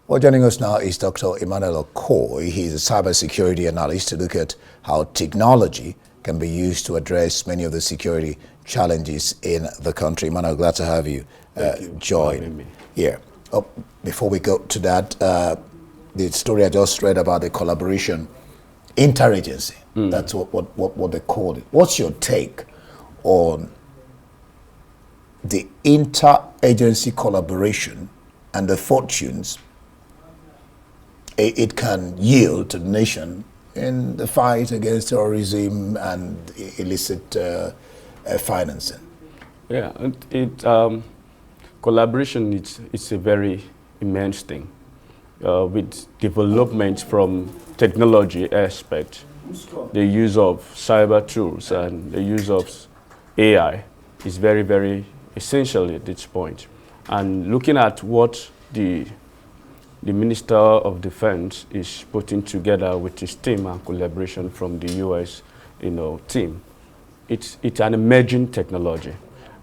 Well, joining us now is Dr. Emmanuel Okoi. He's a cybersecurity analyst to look at how technology can be used to address many of the security challenges in the country. Emmanuel, glad to have you join here. Oh, before we go to that, the story I just read about the collaboration, interagency, that's what they called it. What's your take on the interagency collaboration and the fortunes it can yield to the nation in the fight against terrorism and illicit financing? Yeah, collaboration it's a very immense thing. With development from technology aspect, the use of cyber tools and the use of AI is very, very essential at this point. And looking at what the Minister of Defense is putting together with his team and collaboration from the US, team, it's an emerging technology.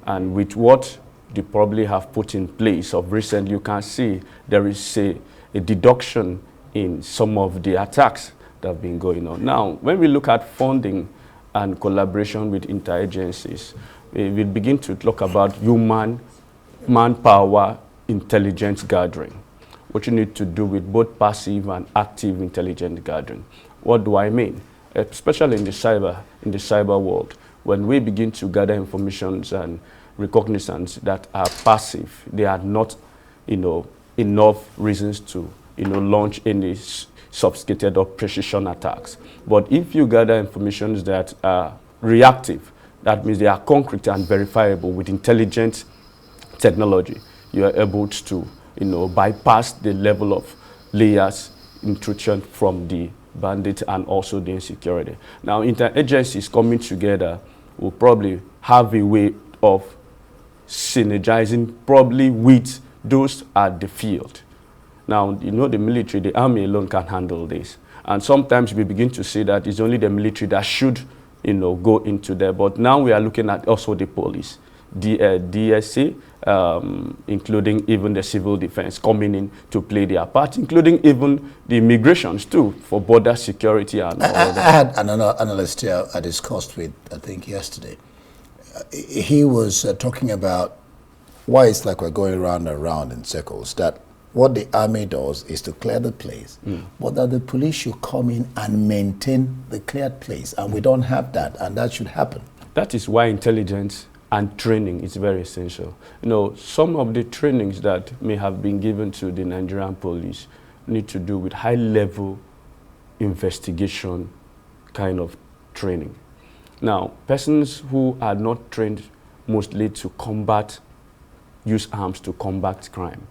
And with what they probably have put in place of recent, you can see there is a deduction in some of the attacks that have been going on. Now, when we look at funding and collaboration with interagencies, we begin to talk about human manpower intelligence gathering, what you need to do with both passive and active intelligence gathering. What do I mean? Especially in the cyber world, when we begin to gather information and recognizance that are passive, they are not, enough reasons to, launch any sophisticated or precision attacks. But if you gather information that are reactive, that means they are concrete and verifiable with intelligent technology, you are able to, bypass the level of layers intrusion from the bandit and also the insecurity. Now, interagencies coming together will probably have a way of synergizing probably with those at the field. Now, the military, the army alone can handle this. And sometimes we begin to see that it's only the military that should, go into there. But now we are looking at also the police, the DSC, including even the civil defense coming in to play their part, including even the immigrations too, for border security and all that. I had another analyst here I discussed with, I think yesterday. He was talking about why it's like we're going round and round in circles, that what the army does is to clear the place, but that the police should come in and maintain the cleared place, and we don't have that, and that should happen. That is why intelligence and training is very essential. Some of the trainings that may have been given to the Nigerian police need to do with high-level investigation kind of training. Now, persons who are not trained mostly to use arms to combat crime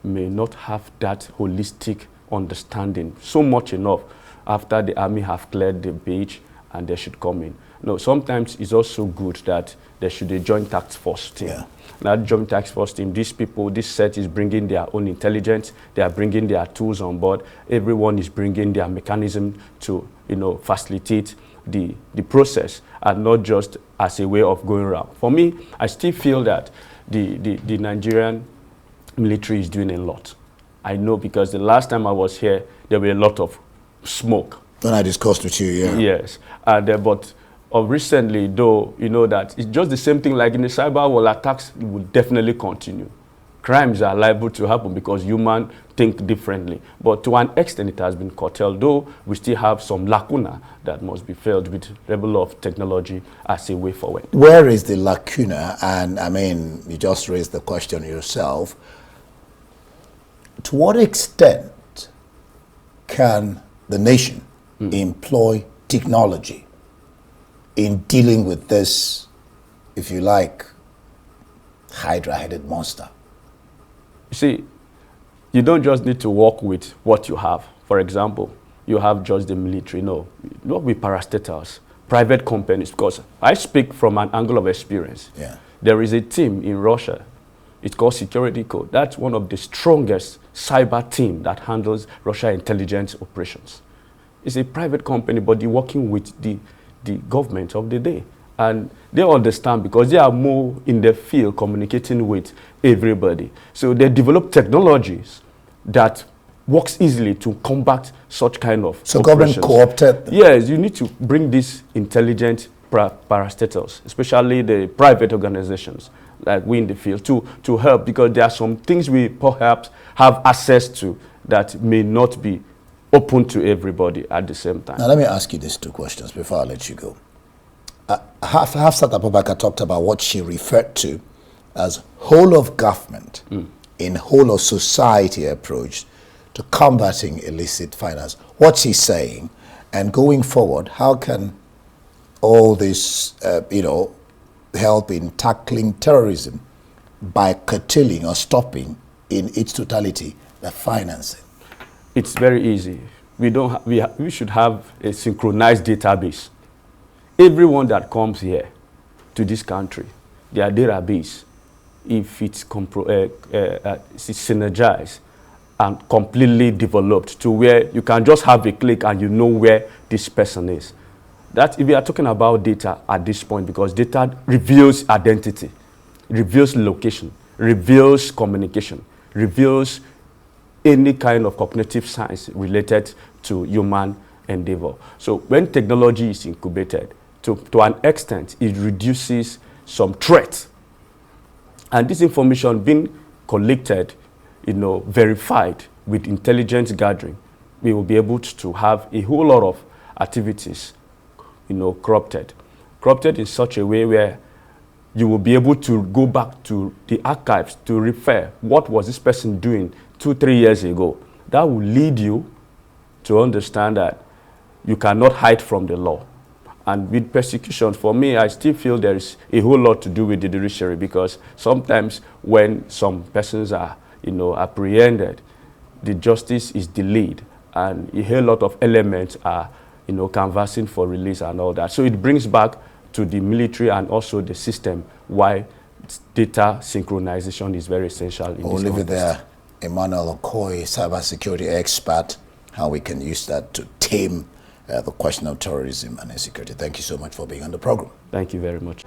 may not have that holistic understanding so much enough after the army have cleared the beach and they should come in. No, sometimes it's also good that there should be a joint task force team. Yeah. That joint task force team, these people, this set is bringing their own intelligence, they are bringing their tools on board, everyone is bringing their mechanism to, facilitate the process and not just as a way of going around. For me, I still feel that the Nigerian military is doing a lot. I know because the last time I was here, there were a lot of smoke. When I discussed with you, yeah. Yes, but recently, though, that it's just the same thing like in the cyber world, attacks will definitely continue. Crimes are liable to happen because humans think differently. But to an extent, it has been curtailed, though we still have some lacuna that must be filled with level of technology as a way forward. Where is the lacuna? And I mean, you just raised the question yourself. To what extent can the nation employ technology in dealing with this, if you like, hydra-headed monster? You see, you don't just need to work with what you have. For example, you have just the military. No, not with parastatals, private companies, because I speak from an angle of experience. Yeah. There is a team in Russia. It's called Security Code. That's one of the strongest cyber team that handles Russia intelligence operations. It's a private company, but they're working with the government of the day. And they understand because they are more in the field communicating with everybody. So they develop technologies that works easily to combat such kind of So government co-opted them. Yes, you need to bring these intelligent parastatals, especially the private organizations like we in the field, to help, because there are some things we perhaps have access to that may not be open to everybody at the same time. Now let me ask you these two questions before I let you go. Hafsat Abubakar talked about what she referred to as whole of government in whole of society approach to combating illicit finance. What's he saying? And going forward, how can all this, help in tackling terrorism by curtailing or stopping in its totality the financing? It's very easy. We should have a synchronized database. Everyone that comes here to this country, their database, if it's synergized and completely developed to where you can just have a click and you know where this person is. That if we are talking about data at this point, because data reveals identity, reveals location, reveals communication, reveals any kind of cognitive science related to human endeavor. So when technology is incubated, to an extent, it reduces some threat. And this information being collected, verified with intelligence gathering, we will be able to have a whole lot of activities, corrupted in such a way where you will be able to go back to the archives to refer what was this person doing 2-3 years ago. That will lead you to understand that you cannot hide from the law. And with persecution, for me, I still feel there is a whole lot to do with the judiciary, because sometimes when some persons are, apprehended, the justice is delayed, and a whole lot of elements are, canvassing for release and all that. So it brings back to the military and also the system why data synchronization is very essential in we'll this leave it context. there. Emmanuel Okoi, cybersecurity expert, how we can use that to tame the question of terrorism and insecurity. Thank you so much for being on the program. Thank you very much.